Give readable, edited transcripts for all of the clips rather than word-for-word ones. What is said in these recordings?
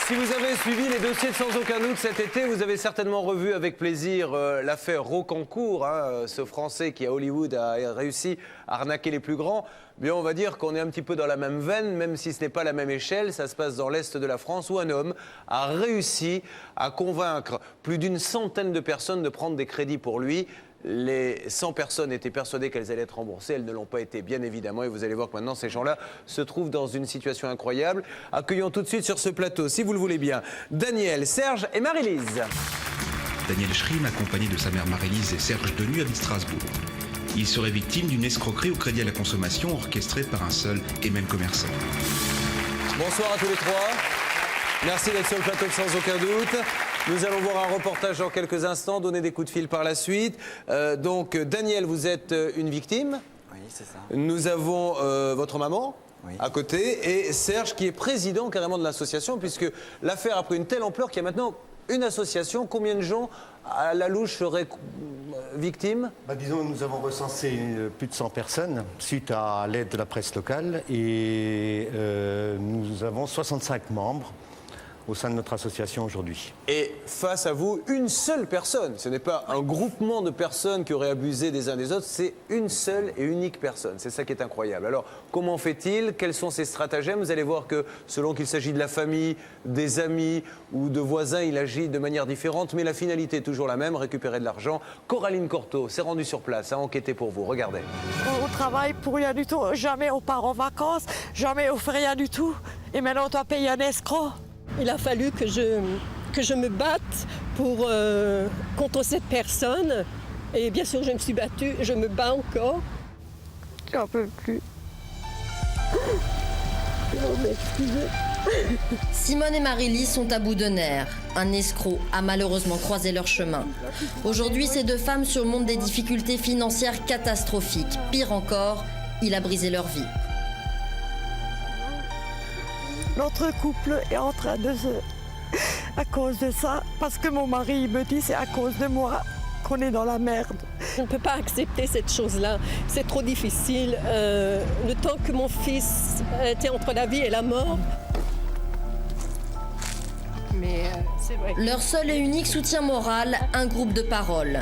Si vous avez suivi les dossiers de Sans aucun doute cet été, vous avez certainement revu avec plaisir l'affaire Rocancourt, hein, ce Français qui à Hollywood a réussi à arnaquer les plus grands. Bien, on va dire qu'on est un petit peu dans la même veine, même si ce n'est pas la même échelle. Ça se passe dans l'Est de la France où un homme a réussi à convaincre plus d'une centaine de personnes de prendre des crédits pour lui. Les 100 personnes étaient persuadées qu'elles allaient être remboursées, elles ne l'ont pas été bien évidemment et vous allez voir que maintenant ces gens-là se trouvent dans une situation incroyable. Accueillons tout de suite sur ce plateau, si vous le voulez bien, Daniel, Serge et Marie-Lise. Daniel Schrim, accompagné de sa mère Marie-Lise et Serge Denu, habite Strasbourg. Il serait victime d'une escroquerie au crédit à la consommation orchestrée par un seul et même commerçant. Bonsoir à tous les trois. Merci d'être sur le plateau de Sans aucun doute. Nous allons voir un reportage dans quelques instants, donner des coups de fil par la suite. Donc, Daniel, vous êtes une victime. Oui, c'est ça. Nous avons votre maman à côté et Serge qui est président carrément de l'association puisque l'affaire a pris une telle ampleur qu'il y a maintenant une association. Combien de gens à la louche seraient victimes ? Disons, nous avons recensé plus de 100 personnes suite à l'aide de la presse locale et nous avons 65 membres au sein de notre association aujourd'hui. Et face à vous, une seule personne. Ce n'est pas un groupement de personnes qui auraient abusé des uns des autres, c'est une seule et unique personne. C'est ça qui est incroyable. Alors, comment fait-il ? Quels sont ses stratagèmes ? Vous allez voir que selon qu'il s'agit de la famille, des amis ou de voisins, il agit de manière différente, mais la finalité est toujours la même, récupérer de l'argent. Coraline Cortot s'est rendue sur place, a enquêté pour vous. Regardez. On travaille pour rien du tout. Jamais on part en vacances, jamais on fait rien du tout. Et maintenant, on doit payer un escroc. Il a fallu que je me batte contre cette personne. Et bien sûr, je me suis battue, je me bats encore. J'en peux plus. Simone et Marie-Lise sont à bout de nerfs. Un escroc a malheureusement croisé leur chemin. Aujourd'hui, ces deux femmes surmontent des difficultés financières catastrophiques. Pire encore, il a brisé leur vie. Notre couple est en train de se... à cause de ça, parce que mon mari me dit c'est à cause de moi qu'on est dans la merde. Je ne peux pas accepter cette chose-là. C'est trop difficile. Le temps que mon fils était entre la vie et la mort. Mais c'est vrai. Leur seul et unique soutien moral, un groupe de parole.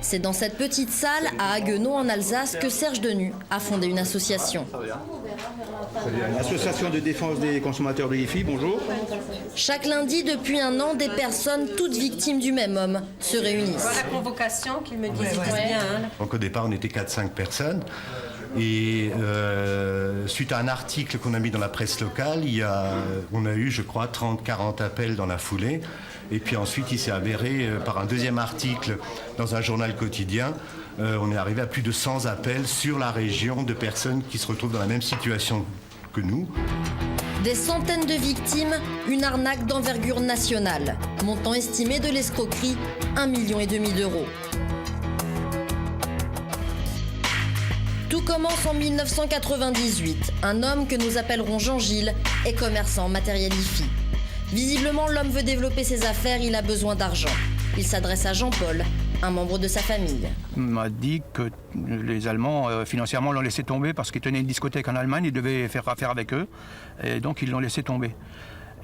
C'est dans cette petite salle à Haguenau en Alsace que Serge Denu a fondé une association. Association de défense des consommateurs de l'IFI, bonjour. Chaque lundi, depuis un an, des personnes, toutes victimes du même homme, se réunissent. La convocation qu'ils me disent bien. Hein. Donc au départ, on était 4-5 personnes. Et suite à un article qu'on a mis dans la presse locale, on a eu, je crois, 30-40 appels dans la foulée. Et puis ensuite, il s'est avéré, par un deuxième article dans un journal quotidien, on est arrivé à plus de 100 appels sur la région de personnes qui se retrouvent dans la même situation que nous. Des centaines de victimes, une arnaque d'envergure nationale. Montant estimé de l'escroquerie, 1,5 million d'euros. Tout commence en 1998. Un homme que nous appellerons Jean-Gilles est commerçant en matériel IFI. Visiblement, l'homme veut développer ses affaires, il a besoin d'argent. Il s'adresse à Jean-Paul, un membre de sa famille. Il m'a dit que les Allemands, financièrement, l'ont laissé tomber parce qu'ils tenaient une discothèque en Allemagne, ils devaient faire affaire avec eux, et donc ils l'ont laissé tomber.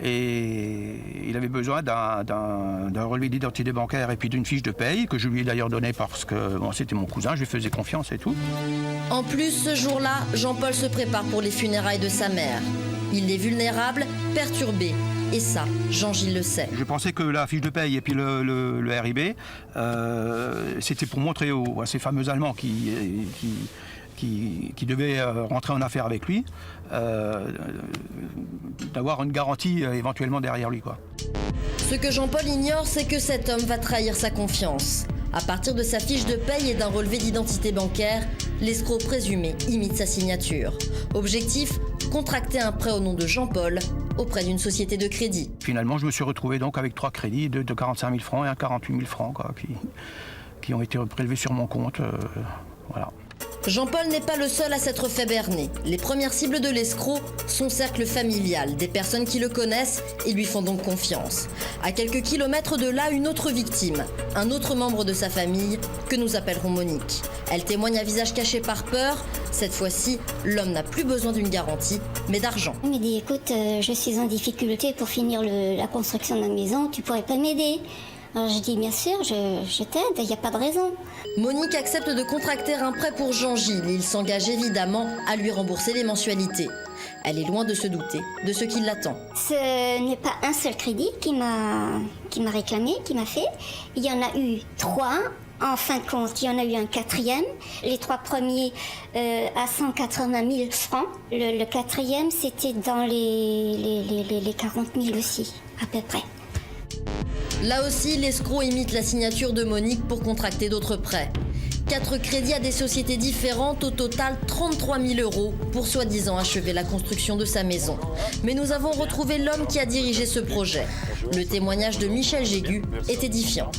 Et il avait besoin d'un relevé d'identité bancaire et puis d'une fiche de paye, que je lui ai d'ailleurs donné parce que c'était mon cousin, je lui faisais confiance et tout. En plus, ce jour-là, Jean-Paul se prépare pour les funérailles de sa mère. Il est vulnérable, perturbé. Et ça, Jean-Gilles le sait. Je pensais que la fiche de paye et puis le RIB, c'était pour montrer à ces fameux Allemands qui devaient rentrer en affaire avec lui, d'avoir une garantie éventuellement derrière lui, quoi. Ce que Jean-Paul ignore, c'est que cet homme va trahir sa confiance. À partir de sa fiche de paye et d'un relevé d'identité bancaire, l'escroc présumé imite sa signature. Objectif, contracter un prêt au nom de Jean-Paul auprès d'une société de crédit. Finalement, je me suis retrouvé donc avec 3 crédits de 45 000 francs et un 48 000 francs quoi, qui ont été prélevés sur mon compte. Voilà. Jean-Paul n'est pas le seul à s'être fait berner. Les premières cibles de l'escroc, son cercle familial, des personnes qui le connaissent et lui font donc confiance. À quelques kilomètres de là, une autre victime, un autre membre de sa famille, que nous appellerons Monique. Elle témoigne à visage caché par peur. Cette fois-ci, l'homme n'a plus besoin d'une garantie, mais d'argent. Il me dit, écoute, je suis en difficulté pour finir la construction de la maison, tu pourrais pas m'aider? Alors je dis, bien sûr, je t'aide, il n'y a pas de raison. Monique accepte de contracter un prêt pour Jean-Gilles. Il s'engage évidemment à lui rembourser les mensualités. Elle est loin de se douter de ce qui l'attend. Ce n'est pas un seul crédit qui m'a réclamé, qui m'a fait. Il y en a eu 3. En fin de compte, il y en a eu un 4e. Les 3 premiers à 180 000 francs. Le 4e, c'était dans les 40 000 aussi, à peu près. Là aussi, l'escroc imite la signature de Monique pour contracter d'autres prêts. 4 crédits à des sociétés différentes, au total 33 000 € pour soi-disant achever la construction de sa maison. Mais nous avons retrouvé l'homme qui a dirigé ce projet. Le témoignage de Michel Jégu est édifiant.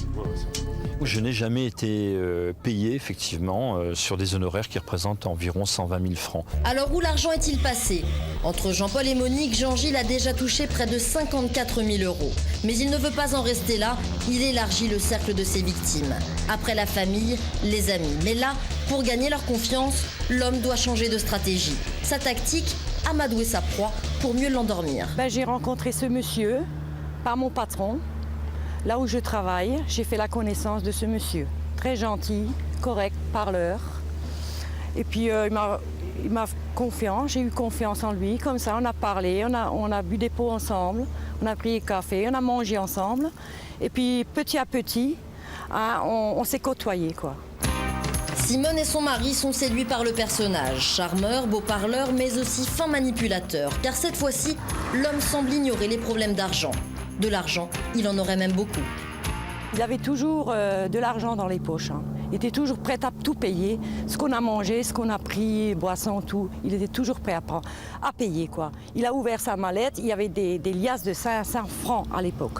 Je n'ai jamais été payé effectivement sur des honoraires qui représentent environ 120 000 francs. Alors où l'argent est-il passé? Entre Jean-Paul et Monique, Jean-Gilles a déjà touché près de 54 000 €. Mais il ne veut pas en rester là, il élargit le cercle de ses victimes. Après la famille, les amis. Mais là, pour gagner leur confiance, l'homme doit changer de stratégie. Sa tactique, amadouer sa proie pour mieux l'endormir. J'ai rencontré ce monsieur par mon patron. Là où je travaille, j'ai fait la connaissance de ce monsieur. Très gentil, correct, parleur. Et puis il m'a confiance, j'ai eu confiance en lui. Comme ça, on a parlé, on a bu des pots ensemble, on a pris des cafés, on a mangé ensemble. Et puis petit à petit, on s'est côtoyés, quoi. Simone et son mari sont séduits par le personnage. Charmeur, beau parleur, mais aussi fin manipulateur. Car cette fois-ci, l'homme semble ignorer les problèmes d'argent. De l'argent, il en aurait même beaucoup. Il avait toujours de l'argent dans les poches. Il était toujours prêt à tout payer. Ce qu'on a mangé, ce qu'on a pris, boissons, tout. Il était toujours prêt à payer, quoi. Il a ouvert sa mallette, il y avait des liasses de 500 francs à l'époque.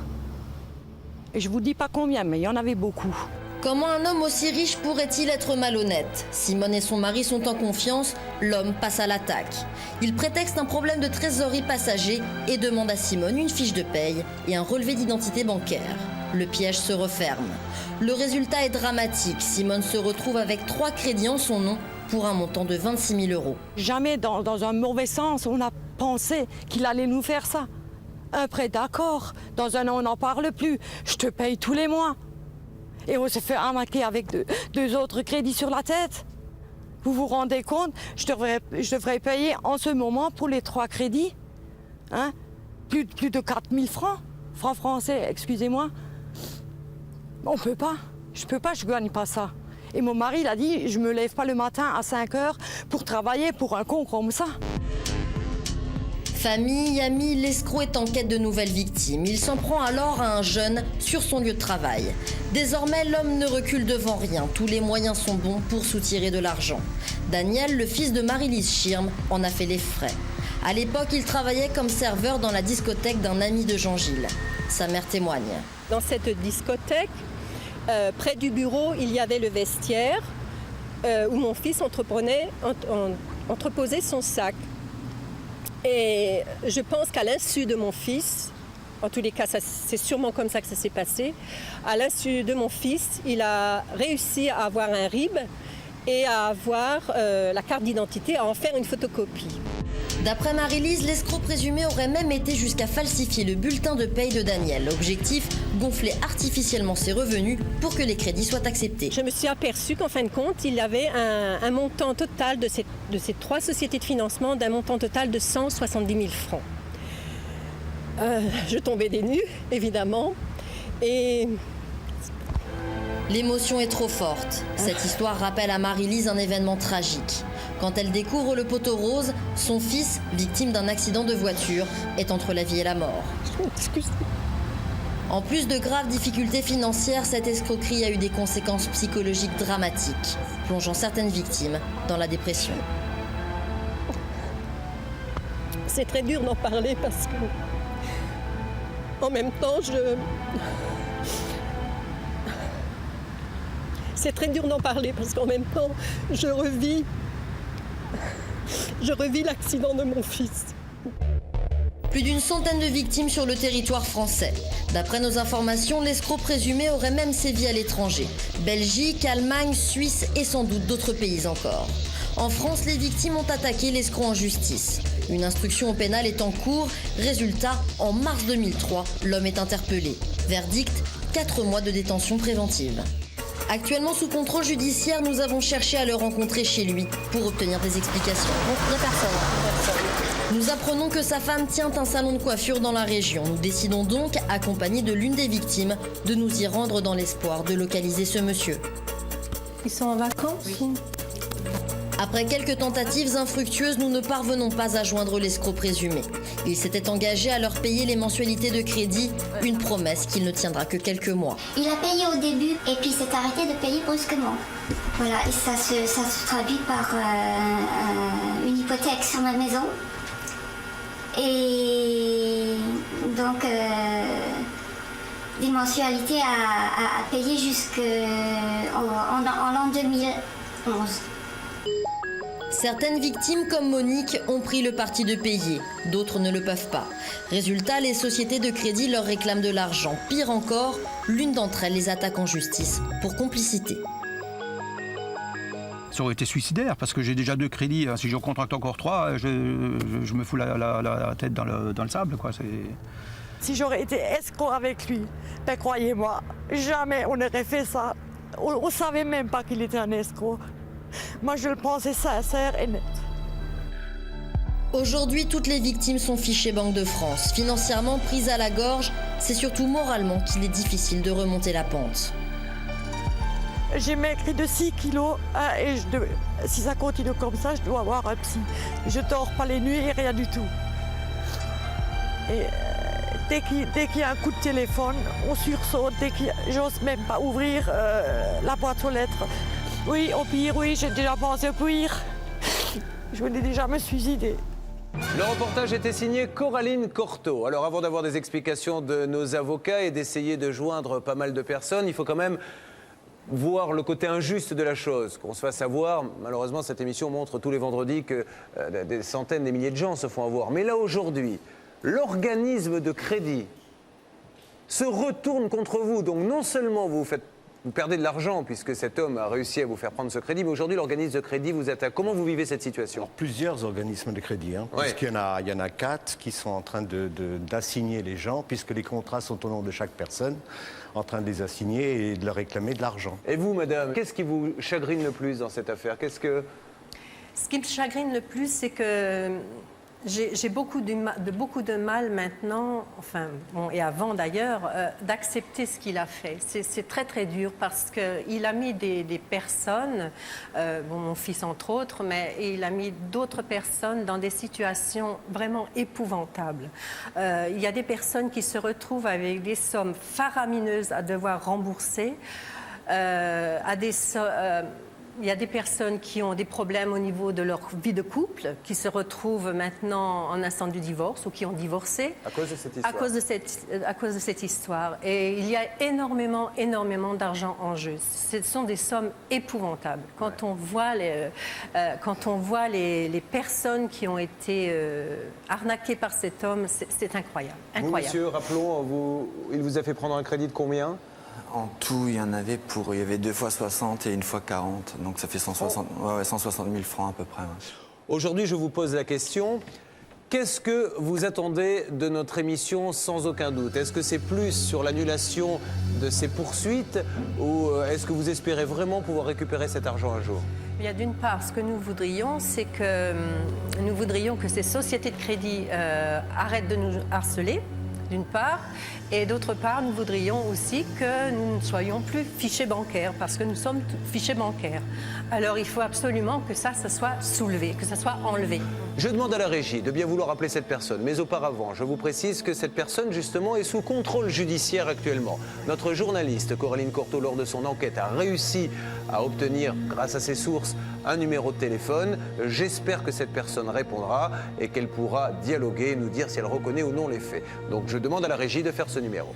Et je vous dis pas combien, mais il y en avait beaucoup. Comment un homme aussi riche pourrait-il être malhonnête? Simone et son mari sont en confiance, l'homme passe à l'attaque. Il prétexte un problème de trésorerie passager et demande à Simone une fiche de paye et un relevé d'identité bancaire. Le piège se referme. Le résultat est dramatique. Simone se retrouve avec 3 crédits en son nom pour un montant de 26 000 €. Jamais dans un mauvais sens, on a pensé qu'il allait nous faire ça. Un prêt d'accord, dans un an on n'en parle plus, je te paye tous les mois. Et on s'est fait arnaquer avec 2 autres crédits sur la tête. Vous vous rendez compte? Je devrais payer en ce moment pour les 3 crédits plus de 4 000 francs. Francs français, excusez-moi. On peut pas. Je peux pas, je gagne pas ça. Et mon mari, il a dit, je me lève pas le matin à 5 heures pour travailler pour un con comme ça. Famille, amis, l'escroc est en quête de nouvelles victimes. Il s'en prend alors à un jeune sur son lieu de travail. Désormais, l'homme ne recule devant rien. Tous les moyens sont bons pour soutirer de l'argent. Daniel, le fils de Marie-Lise Schirm, en a fait les frais. À l'époque, il travaillait comme serveur dans la discothèque d'un ami de Jean-Gilles. Sa mère témoigne. Dans cette discothèque, près du bureau, il y avait le vestiaire où mon fils entreposait son sac. Et je pense qu'à l'insu de mon fils, en tous les cas, c'est sûrement comme ça que ça s'est passé, à l'insu de mon fils, il a réussi à avoir un RIB et à avoir la carte d'identité, à en faire une photocopie. D'après Marie-Lise, l'escroc présumé aurait même été jusqu'à falsifier le bulletin de paye de Daniel. Objectif, gonfler artificiellement ses revenus pour que les crédits soient acceptés. Je me suis aperçue qu'en fin de compte, il y avait un montant total de ces 3 sociétés de financement, d'un montant total de 170 000 francs. Je tombais des nues, évidemment, et... L'émotion est trop forte. Cette histoire rappelle à Marie-Lise un événement tragique. Quand elle découvre le poteau rose, son fils, victime d'un accident de voiture, est entre la vie et la mort. En plus de graves difficultés financières, cette escroquerie a eu des conséquences psychologiques dramatiques, plongeant certaines victimes dans la dépression. C'est très dur d'en parler parce que, en même temps, c'est très dur d'en parler parce qu'en même temps, je revis l'accident de mon fils. Plus d'une centaine de victimes sur le territoire français. D'après nos informations, l'escroc présumé aurait même sévi à l'étranger. Belgique, Allemagne, Suisse et sans doute d'autres pays encore. En France, les victimes ont attaqué l'escroc en justice. Une instruction au pénal est en cours. Résultat, en mars 2003, l'homme est interpellé. Verdict, 4 mois de détention préventive. Actuellement sous contrôle judiciaire, nous avons cherché à le rencontrer chez lui pour obtenir des explications. Bon, il n'y a personne. Nous apprenons que sa femme tient un salon de coiffure dans la région. Nous décidons donc, accompagnés de l'une des victimes, de nous y rendre dans l'espoir de localiser ce monsieur. Ils sont en vacances? Oui. Après quelques tentatives infructueuses, nous ne parvenons pas à joindre l'escroc présumé. Il s'était engagé à leur payer les mensualités de crédit, une promesse qu'il ne tiendra que quelques mois. Il a payé au début et puis s'est arrêté de payer brusquement. Voilà, et ça se traduit par une hypothèque sur ma maison. Et donc des mensualités à payer jusqu'en l'an 2011. Certaines victimes, comme Monique, ont pris le parti de payer. D'autres ne le peuvent pas. Résultat, les sociétés de crédit leur réclament de l'argent. Pire encore, l'une d'entre elles les attaque en justice pour complicité. Ça aurait été suicidaire parce que j'ai déjà 2 crédits. Si j'en contracte encore 3, je me fous la tête dans le sable, quoi. Si j'aurais été escroc avec lui, ben croyez-moi, jamais on aurait fait ça. On ne savait même pas qu'il était un escroc. Moi, je le pensais sincère et net. Aujourd'hui, toutes les victimes sont fichées Banque de France. Financièrement prises à la gorge, c'est surtout moralement qu'il est difficile de remonter la pente. J'ai maigri de 6 kilos et si ça continue comme ça, je dois avoir un psy. Je dors pas les nuits et rien du tout. Et dès qu'il y a un coup de téléphone, on sursaute. J'ose même pas ouvrir la boîte aux lettres. Oui, au pire, oui, j'ai déjà pensé au pire. Je voulais déjà me suicider. Le reportage était signé Coraline Cortot. Alors avant d'avoir des explications de nos avocats et d'essayer de joindre pas mal de personnes, il faut quand même voir le côté injuste de la chose, qu'on se fasse avoir. Malheureusement, cette émission montre tous les vendredis que des centaines, des milliers de gens se font avoir. Mais là, aujourd'hui, l'organisme de crédit se retourne contre vous. Donc non seulement vous perdez de l'argent puisque cet homme a réussi à vous faire prendre ce crédit, mais aujourd'hui l'organisme de crédit vous attaque. Comment vous vivez cette situation? Alors, plusieurs organismes de crédit, puisqu'il y en a 4 qui sont en train d'assigner les gens, puisque les contrats sont au nom de chaque personne, en train de les assigner et de leur réclamer de l'argent. Et vous, madame, qu'est-ce qui vous chagrine le plus dans cette affaire? Ce qui me chagrine le plus, c'est que j'ai beaucoup de mal maintenant, enfin, bon, et avant d'ailleurs, d'accepter ce qu'il a fait. C'est très très dur parce qu'il a mis des personnes, mon fils entre autres, mais il a mis d'autres personnes dans des situations vraiment épouvantables. Il y a des personnes qui se retrouvent avec des sommes faramineuses à devoir rembourser, il y a des personnes qui ont des problèmes au niveau de leur vie de couple, qui se retrouvent maintenant en instant du divorce ou qui ont divorcé. À cause de cette histoire. À cause de cette histoire. Et il y a énormément d'argent en jeu. Ce sont des sommes épouvantables. Quand on voit les personnes qui ont été arnaquées par cet homme, c'est incroyable. Vous, monsieur, rappelons, il vous a fait prendre un crédit de combien? En tout, il y avait 2 fois 60 et 1 fois 40. Donc ça fait 160 000 francs à peu près. Ouais. Aujourd'hui, je vous pose la question. Qu'est-ce que vous attendez de notre émission sans aucun doute? Est-ce que c'est plus sur l'annulation de ces poursuites ou est-ce que vous espérez vraiment pouvoir récupérer cet argent un jour? Il y a d'une part, ce que nous voudrions, c'est que nous voudrions que ces sociétés de crédit arrêtent de nous harceler, d'une part. Et d'autre part, nous voudrions aussi que nous ne soyons plus fichés bancaires, parce que nous sommes fichés bancaires. Alors il faut absolument que ça soit soulevé, que ça soit enlevé. Je demande à la régie de bien vouloir appeler cette personne, mais auparavant, je vous précise que cette personne, justement, est sous contrôle judiciaire actuellement. Notre journaliste, Coraline Cortot, lors de son enquête, a réussi à obtenir, grâce à ses sources, un numéro de téléphone. J'espère que cette personne répondra et qu'elle pourra dialoguer et nous dire si elle reconnaît ou non les faits. Donc je demande à la régie de faire ce numéro.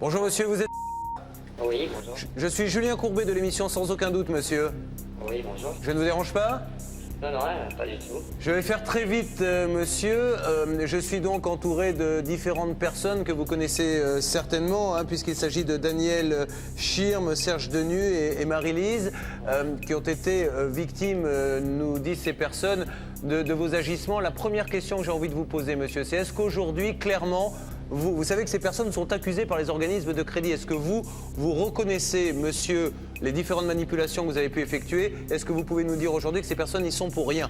Bonjour monsieur, vous êtes... Oui, bonjour. Je suis Julien Courbet de l'émission Sans aucun doute, monsieur. Oui, bonjour. Je ne vous dérange pas? Non, pas du tout. Je vais faire très vite, monsieur. Je suis donc entouré de différentes personnes que vous connaissez certainement, hein, puisqu'il s'agit de Daniel Schirm, Serge Denu et Marie-Lise, qui ont été victimes, nous disent ces personnes, de vos agissements. La première question que j'ai envie de vous poser, monsieur, c'est est-ce qu'aujourd'hui, clairement, vous savez que ces personnes sont accusées par les organismes de crédit. Est-ce que vous reconnaissez, monsieur, les différentes manipulations que vous avez pu effectuer? Est-ce que vous pouvez nous dire aujourd'hui que ces personnes y sont pour rien?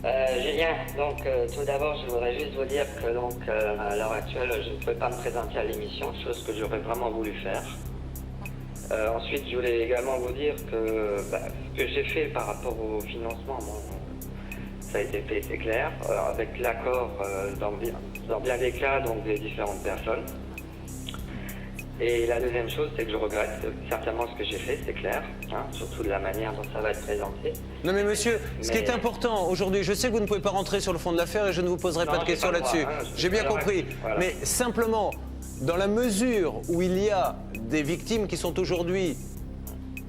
Julien, donc tout d'abord, je voudrais juste vous dire que donc, à l'heure actuelle, je ne pouvais pas me présenter à l'émission, chose que j'aurais vraiment voulu faire. Ensuite, je voulais également vous dire que ce que j'ai fait par rapport au financement, ça a été fait, c'est clair, avec l'accord dans bien des cas donc des différentes personnes. Et la deuxième chose, c'est que je regrette certainement ce que j'ai fait, c'est clair, hein, surtout de la manière dont ça va être présenté. Non mais monsieur, ce qui est important aujourd'hui, je sais que vous ne pouvez pas rentrer sur le fond de l'affaire et je ne vous poserai pas de questions là-dessus. J'ai bien compris, voilà. Mais simplement, dans la mesure où il y a des victimes qui sont aujourd'hui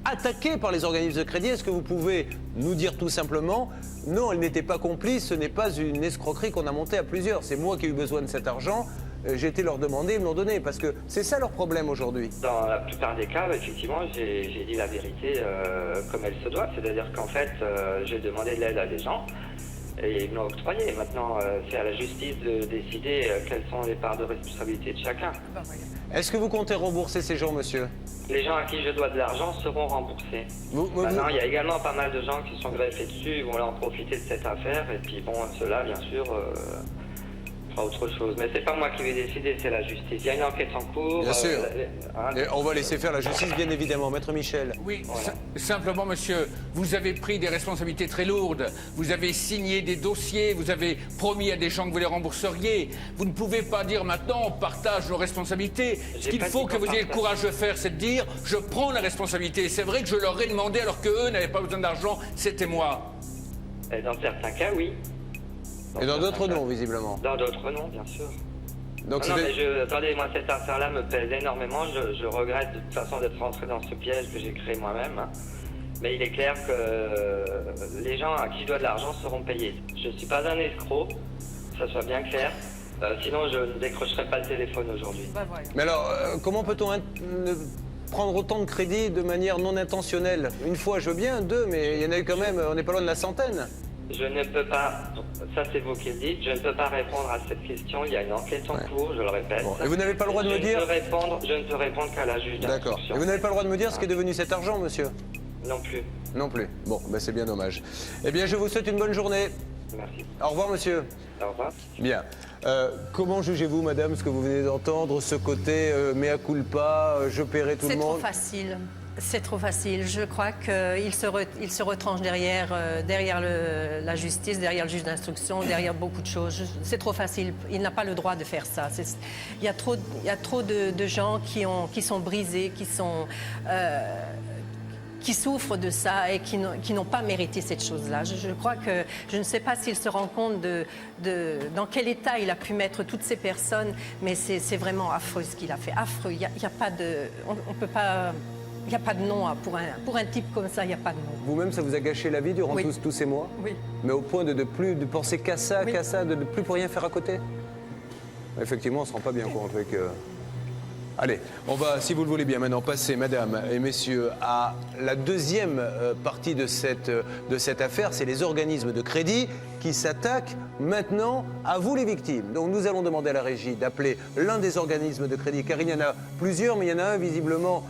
attaquées par les organismes de crédit, est-ce que vous pouvez nous dire tout simplement non, elles n'étaient pas complices, ce n'est pas une escroquerie qu'on a montée à plusieurs, c'est moi qui ai eu besoin de cet argent. J'ai été leur demander, ils me l'ont donné, parce que c'est ça leur problème aujourd'hui. Dans la plupart des cas, effectivement, j'ai dit la vérité comme elle se doit. C'est-à-dire qu'en fait, j'ai demandé de l'aide à des gens et ils me l'ont octroyé. Maintenant, c'est à la justice de décider quelles sont les parts de responsabilité de chacun. Est-ce que vous comptez rembourser ces gens, monsieur? Les gens à qui je dois de l'argent seront remboursés. Maintenant, il y a également pas mal de gens qui sont greffés dessus, ils vont en profiter de cette affaire. Et puis bon, ceux-là, bien sûr... autre chose, mais c'est pas moi qui vais décider, c'est la justice. Il y a une enquête en cours. Bien sûr. Et on va laisser faire la justice, bien évidemment. Maître Michel. Oui, voilà. Simplement, monsieur, vous avez pris des responsabilités très lourdes. Vous avez signé des dossiers, vous avez promis à des gens que vous les rembourseriez. Vous ne pouvez pas dire maintenant, on partage nos responsabilités. Ce qu'il faut que vous ayez le courage de faire, c'est de dire, je prends la responsabilité. Et c'est vrai que je leur ai demandé, alors qu'eux n'avaient pas besoin d'argent, c'était moi. Et dans certains cas, oui. Et dans d'autres, non, visiblement. Dans d'autres, non, bien sûr. Donc non, mais attendez, moi, cette affaire-là me pèse énormément. Je regrette de toute façon d'être rentré dans ce piège que j'ai créé moi-même. Hein. Mais il est clair que les gens à qui je dois de l'argent seront payés. Je ne suis pas un escroc, que ça soit bien clair. Sinon, je ne décrocherai pas le téléphone aujourd'hui. Mais alors, comment peut-on prendre autant de crédit de manière non intentionnelle? Une fois, je veux bien, deux, mais il y en a eu quand même, on n'est pas loin de la centaine. Je ne peux pas, ça c'est vous qui le dites, je ne peux pas répondre à cette question, il y a une enquête en cours, je le répète. Bon. Et vous n'avez pas le droit de me dire... Je ne peux répondre qu'à la juge d'instruction. D'accord. Et vous n'avez pas le droit de me dire ce qu'est devenu cet argent, monsieur? Non plus. Non plus. Bon, ben c'est bien dommage. Eh bien, je vous souhaite une bonne journée. Merci. Au revoir, monsieur. Au revoir. Bien. Comment jugez-vous, madame, ce que vous venez d'entendre, ce côté mea culpa, je paierai tout le monde? C'est trop facile. C'est trop facile. Je crois qu'il se retranche derrière la justice, derrière le juge d'instruction, derrière beaucoup de choses. C'est trop facile. Il n'a pas le droit de faire ça. Il y a trop de gens qui sont brisés, qui souffrent de ça et qui n'ont pas mérité cette chose-là. Je crois que je ne sais pas s'il se rend compte dans quel état il a pu mettre toutes ces personnes, mais c'est vraiment affreux ce qu'il a fait. Affreux. Il y a pas de... On peut pas... Il n'y a pas de nom pour un type comme ça, il n'y a pas de nom. Vous-même, ça vous a gâché la vie durant tous ces mois? Oui. Mais au point de penser qu'à ça, de ne plus pour rien faire à côté? Effectivement, on ne se rend pas bien compte avec... Allez, on va, si vous le voulez bien, maintenant passer, mesdames et messieurs, à la deuxième partie de cette affaire. C'est les organismes de crédit qui s'attaquent maintenant à vous, les victimes. Donc nous allons demander à la régie d'appeler l'un des organismes de crédit, car il y en a plusieurs, mais il y en a un visiblement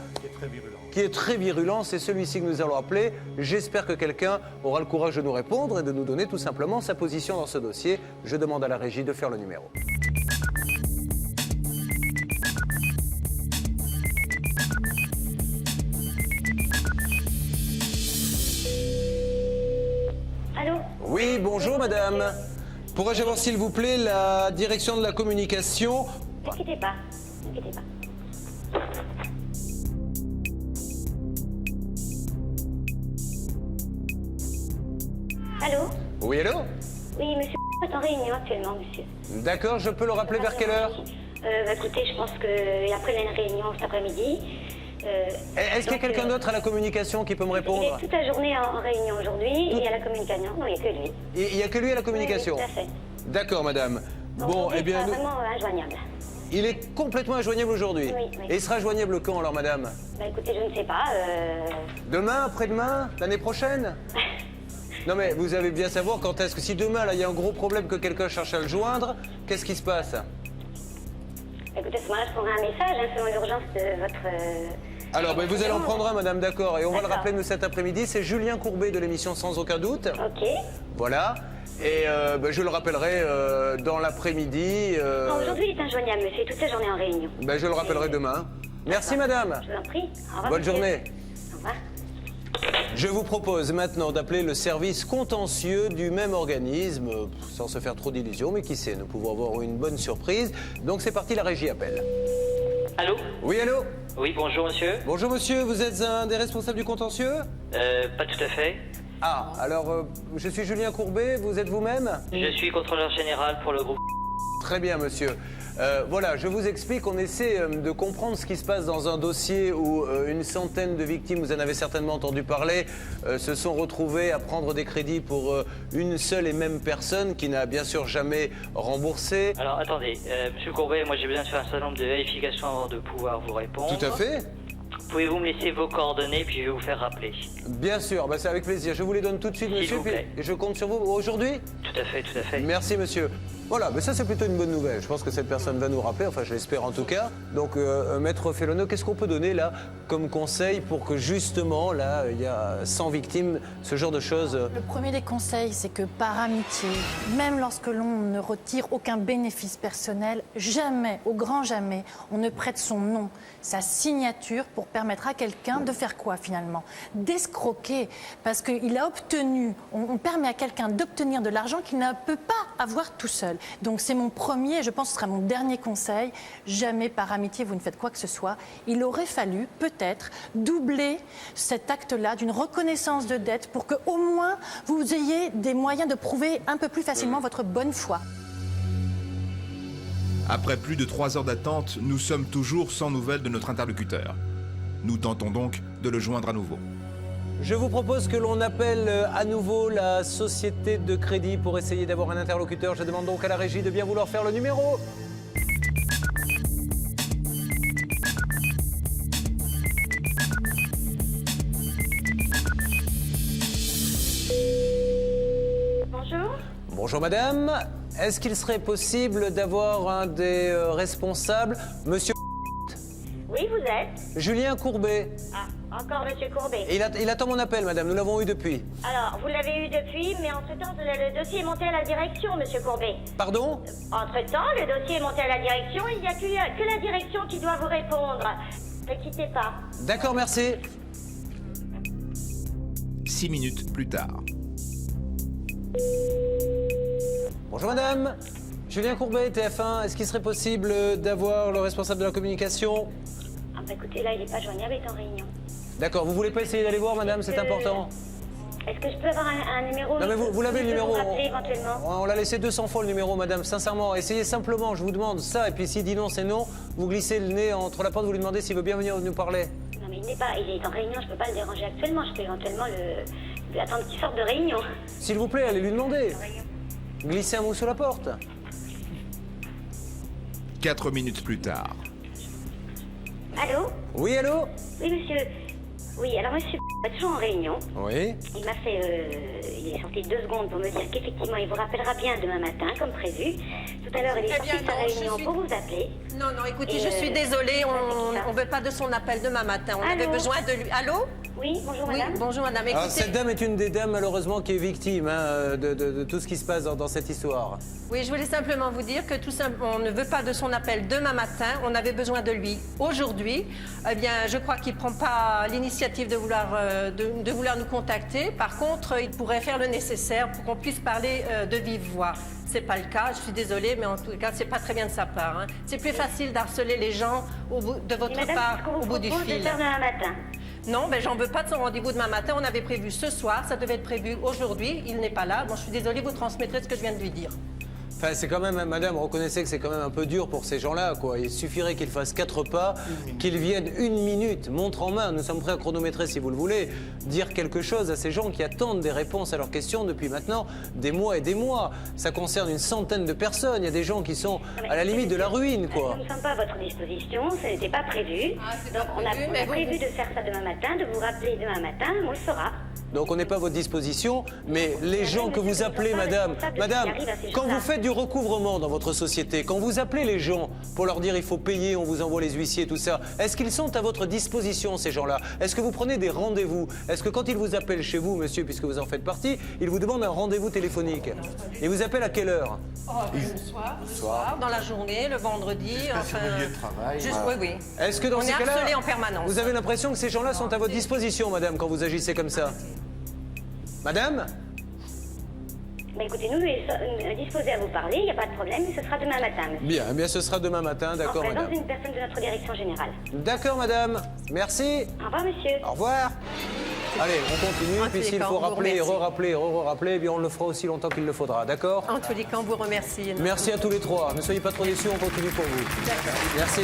qui est très virulent, c'est celui-ci que nous allons appeler. J'espère que quelqu'un aura le courage de nous répondre et de nous donner tout simplement sa position dans ce dossier. Je demande à la régie de faire le numéro. Allô? Oui, bonjour madame. Pourrais-je avoir s'il vous plaît la direction de la communication? Ne quittez pas, ne quittez pas. Allô? Oui, allô? Oui, monsieur est en réunion actuellement, monsieur. D'accord, je peux le rappeler vers quelle heure? Écoutez, je pense qu'après, il y a une réunion cet après-midi. Est-ce qu'il y a quelqu'un d'autre à la communication qui peut me répondre? Il est toute la journée en réunion aujourd'hui et à la communication, non, il n'y a que lui. Il n'y a que lui à la communication? Oui, tout à fait. D'accord, madame. Bon, eh bien... Il sera vraiment injoignable. Il est complètement injoignable aujourd'hui? Oui, oui. Et il sera joignable quand, alors, madame? Écoutez, je ne sais pas. Demain, après-demain, l'année prochaine? Non, mais vous avez bien savoir quand est-ce que si demain, là, il y a un gros problème que quelqu'un cherche à le joindre, qu'est-ce qui se passe? Écoutez, à ce moment-là, je prendrai un message selon l'urgence de votre... Alors, vous allez en prendre un, madame, d'accord. Et on va le rappeler, nous, cet après-midi. C'est Julien Courbet de l'émission Sans aucun doute. Ok. Voilà. Et je le rappellerai dans l'après-midi. Aujourd'hui, il est injoignable, monsieur. Toute la journée en réunion. Je le rappellerai demain. Merci, madame. Je vous en prie. Au revoir. Bonne monsieur. journée. Au revoir. Je vous propose maintenant d'appeler le service contentieux du même organisme, sans se faire trop d'illusions, mais qui sait, nous pouvons avoir une bonne surprise. Donc c'est parti, la régie appelle. Allô? Oui, allô? Oui, bonjour monsieur. Bonjour monsieur, vous êtes un des responsables du contentieux? Pas tout à fait. Ah, alors je suis Julien Courbet, vous êtes vous-même? Je suis contrôleur général pour le groupe. Très bien monsieur. Voilà, je vous explique, on essaie de comprendre ce qui se passe dans un dossier où une centaine de victimes, vous en avez certainement entendu parler, se sont retrouvées à prendre des crédits pour une seule et même personne qui n'a bien sûr jamais remboursé. Alors attendez, monsieur Courbet, moi j'ai besoin de faire un certain nombre de vérifications avant de pouvoir vous répondre. Tout à fait. Pouvez-vous me laisser vos coordonnées puis je vais vous faire rappeler? Bien sûr, c'est avec plaisir. Je vous les donne tout de suite, S'il monsieur, vous plaît. et je compte sur vous aujourd'hui. Tout à fait, tout à fait. Merci, monsieur. Voilà, mais ça c'est plutôt une bonne nouvelle. Je pense que cette personne va nous rappeler, enfin je l'espère en tout cas. Donc, Maître Fellonneau, qu'est-ce qu'on peut donner là comme conseil pour que justement, là, il y a 100 victimes, ce genre de choses? Le premier des conseils, c'est que par amitié, même lorsque l'on ne retire aucun bénéfice personnel, jamais, au grand jamais, on ne prête son nom, sa signature pour permettre à quelqu'un de faire quoi finalement? D'escroquer, parce qu'il a obtenu, on permet à quelqu'un d'obtenir de l'argent qu'il ne peut pas avoir tout seul. Donc c'est mon premier, je pense que ce sera mon dernier conseil, jamais par amitié vous ne faites quoi que ce soit. Il aurait fallu peut-être doubler cet acte-là d'une reconnaissance de dette pour qu'au moins vous ayez des moyens de prouver un peu plus facilement votre bonne foi. Après plus de 3 heures d'attente, nous sommes toujours sans nouvelles de notre interlocuteur. Nous tentons donc de le joindre à nouveau. Je vous propose que l'on appelle à nouveau la société de crédit pour essayer d'avoir un interlocuteur. Je demande donc à la régie de bien vouloir faire le numéro. Bonjour. Bonjour madame. Est-ce qu'il serait possible d'avoir un des responsables, monsieur... Oui, vous êtes? Julien Courbet. Ah, encore monsieur Courbet. Et il attend mon appel, madame. Nous l'avons eu depuis. Alors, vous l'avez eu depuis, mais entre-temps, le dossier est monté à la direction, monsieur Courbet. Pardon? Entre-temps, le dossier est monté à la direction, il n'y a que la direction qui doit vous répondre. Ne quittez pas. D'accord, merci. 6 minutes plus tard. Bonjour madame. Julien Courbet, TF1. Est-ce qu'il serait possible d'avoir le responsable de la communication? Écoutez, là, il n'est pas joignable, il est en réunion. D'accord, vous voulez pas essayer d'aller voir, madame, c'est important. Est-ce que je peux avoir un numéro? Non, mais vous l'avez le numéro. Vous rappeler, éventuellement. On l'a laissé 200 fois le numéro, madame, sincèrement. Essayez simplement, je vous demande ça, et puis s'il dit non, c'est non. Vous glissez le nez entre la porte, vous lui demandez s'il veut bien venir nous parler. Non, mais il est en réunion, je ne peux pas le déranger actuellement. Je peux éventuellement lui attendre qu'il sorte de réunion. S'il vous plaît, allez lui demander. Glissez un mot sous la porte. 4 minutes plus tard. Allô? Oui, allô? Oui, monsieur. Oui, alors monsieur est toujours en réunion. Oui. Il m'a fait... il est sorti 2 secondes pour me dire qu'effectivement, il vous rappellera bien demain matin, comme prévu. Tout à l'heure, il est sorti de sa réunion pour vous appeler. Non, écoutez, je suis désolée, on ne veut pas de son appel demain matin. On avait besoin de lui... Allô? Oui, bonjour madame. Oui, bonjour madame. Écoutez... Alors, cette dame est une des dames, malheureusement, qui est victime de tout ce qui se passe dans cette histoire. Oui, je voulais simplement vous dire que on ne veut pas de son appel demain matin. On avait besoin de lui aujourd'hui. Eh bien, je crois qu'il ne prend pas l'initiative de vouloir nous contacter. Par contre, il pourrait faire le nécessaire pour qu'on puisse parler de vive voix. C'est pas le cas, je suis désolée, mais en tout cas, c'est pas très bien de sa part. C'est plus facile d'harceler les gens de votre part au bout du fil. De faire demain matin. Non, j'en veux pas de son rendez-vous demain matin. On avait prévu ce soir, ça devait être prévu aujourd'hui. Il n'est pas là. Bon, je suis désolée, vous transmettrez ce que je viens de lui dire. Enfin, c'est quand même, madame, reconnaissez que c'est quand même un peu dur pour ces gens-là, quoi. Il suffirait qu'ils fassent 4 pas, qu'ils viennent 1 minute, montre en main, nous sommes prêts à chronométrer si vous le voulez, dire quelque chose à ces gens qui attendent des réponses à leurs questions depuis maintenant des mois et des mois. Ça concerne une centaine de personnes, il y a des gens qui sont à la limite de la ruine, quoi. Nous ne sommes pas à votre disposition, ce n'était pas prévu. Donc on a prévu de faire ça demain matin, de vous rappeler demain matin, on le fera. Donc on n'est pas à votre disposition, mais les gens que vous appelez, madame, quand vous faites du recouvrement dans votre société, quand vous appelez les gens pour leur dire il faut payer, on vous envoie les huissiers, tout ça, est-ce qu'ils sont à votre disposition, ces gens-là? Est-ce que vous prenez des rendez-vous? Est-ce que quand ils vous appellent chez vous, monsieur, puisque vous en faites partie, ils vous demandent un rendez-vous téléphonique? Ils vous appellent à quelle heure? Le soir, dans la journée, le vendredi, enfin... de travail. Juste, oui, oui. Est-ce que dans on ces est cas-là, harcelé en permanence. vous avez l'impression que ces gens-là sont à votre disposition, madame, quand vous agissez comme ça? Madame? Bah écoutez, nous sommes disposés à vous parler, il n'y a pas de problème, ce sera demain matin. Monsieur. Bien, ce sera demain matin, d'accord, en présence madame. d'une personne de notre direction générale. D'accord, madame. Merci. Au revoir, monsieur. Au revoir. Allez, on continue, puis s'il faut rappeler, re-rappeler, eh bien on le fera aussi longtemps qu'il le faudra, d'accord? En tous les cas, on vous remercie. Merci à tous les trois. Ne soyez pas trop déçus, on continue pour vous. D'accord. Merci.